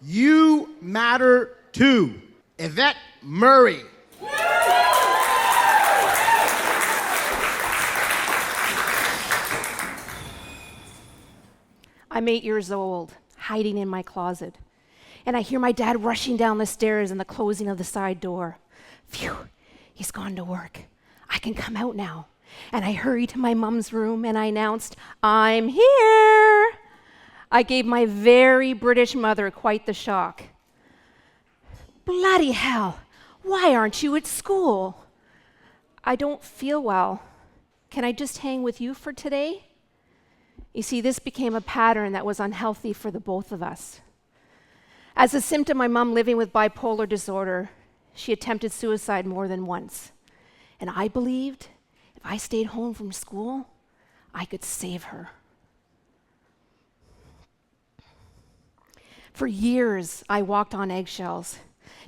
You matter too. Yvette Murray. I'm 8 years old, hiding in my closet, and I hear my dad rushing down the stairs and the closing of the side door. Phew, he's gone to work. I can come out now. And I hurried to my mom's room and I announced, "I'm here." I gave my very British mother quite the shock. "Bloody hell, why aren't you at school?" "I don't feel well. Can I just hang with you for today?" You see, this became a pattern that was unhealthy for the both of us. As a symptom, my mom living with bipolar disorder, she attempted suicide more than once. And I believed if I stayed home from school, I could save her. For years, I walked on eggshells,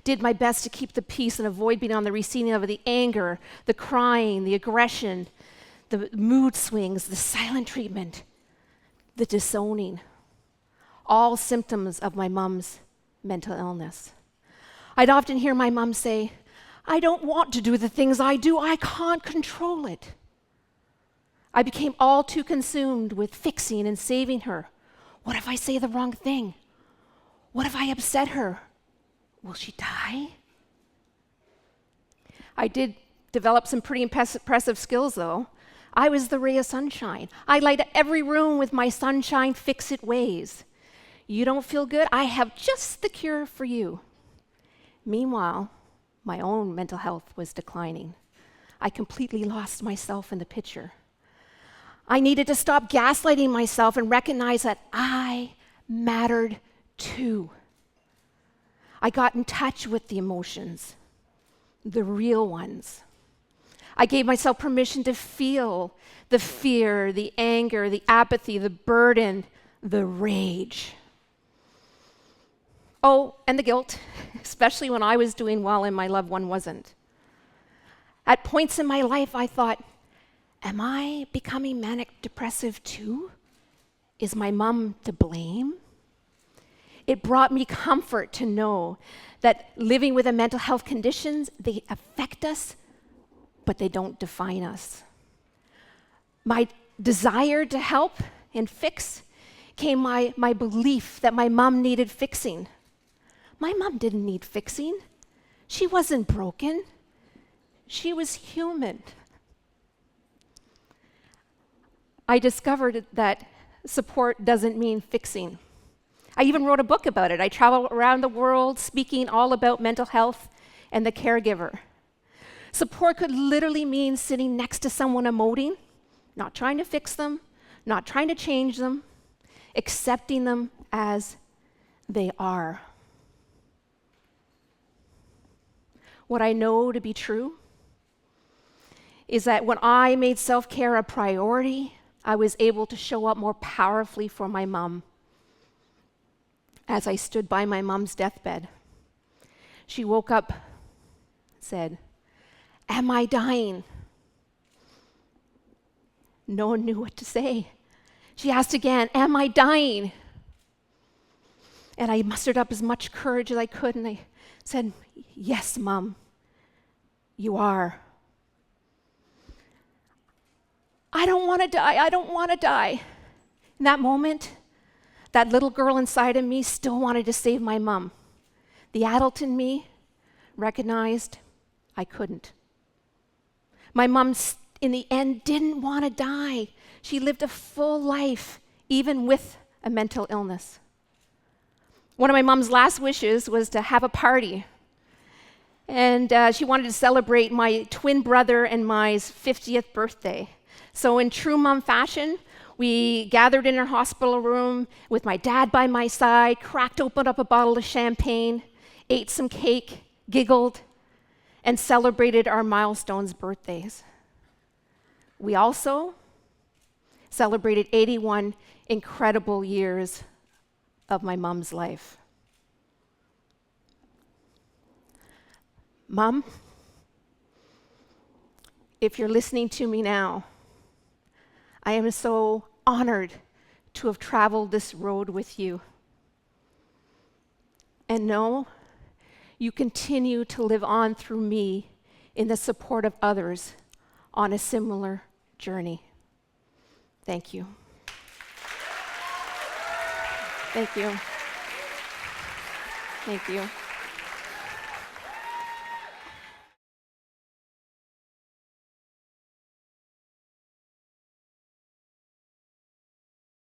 did my best to keep the peace and avoid being on the receiving end of the anger, the crying, the aggression, the mood swings, the silent treatment, the disowning, all symptoms of my mom's mental illness. I'd often hear my mom say, "I don't want to do the things I do. I can't control it." I became all too consumed with fixing and saving her. What if I say the wrong thing? What if I upset her? Will she die? I did develop some pretty impressive skills, though. I was the ray of sunshine. I light every room with my sunshine fix-it ways. You don't feel good? I have just the cure for you. Meanwhile, my own mental health was declining. I completely lost myself in the picture. I needed to stop gaslighting myself and recognize that I mattered too. I got in touch with the emotions, the real ones. I gave myself permission to feel the fear, the anger, the apathy, the burden, the rage. Oh, and the guilt, especially when I was doing well and my loved one wasn't. At points in my life, I thought, am I becoming manic depressive too? Is my mom to blame? It brought me comfort to know that living with a mental health conditions, they affect us, but they don't define us. My desire to help and fix came my belief that my mom needed fixing. My mom didn't need fixing. She wasn't broken. She was human. I discovered that support doesn't mean fixing. I even wrote a book about it. I travel around the world speaking all about mental health and the caregiver. Support could literally mean sitting next to someone emoting, not trying to fix them, not trying to change them, accepting them as they are. What I know to be true is that when I made self-care a priority, I was able to show up more powerfully for my mom. As I stood by my mom's deathbed, she woke up and said, "Am I dying?" No one knew what to say. She asked again, "Am I dying?" And I mustered up as much courage as I could, and I said, "Yes, Mom, you are." I don't want to die. I don't want to die. In that moment, that little girl inside of me still wanted to save my mom. The adult in me recognized I couldn't. My mom, in the end, didn't want to die. She lived a full life, even with a mental illness. One of my mom's last wishes was to have a party. And she wanted to celebrate my twin brother and my 50th birthday. So in true mom fashion, we gathered in her hospital room with my dad by my side, cracked open up a bottle of champagne, ate some cake, giggled, and celebrated our milestones' birthdays. We also celebrated 81 incredible years of my mom's life. Mom, if you're listening to me now, I am so honored to have traveled this road with you. And know you continue to live on through me in the support of others on a similar journey. Thank you. Thank you. Thank you.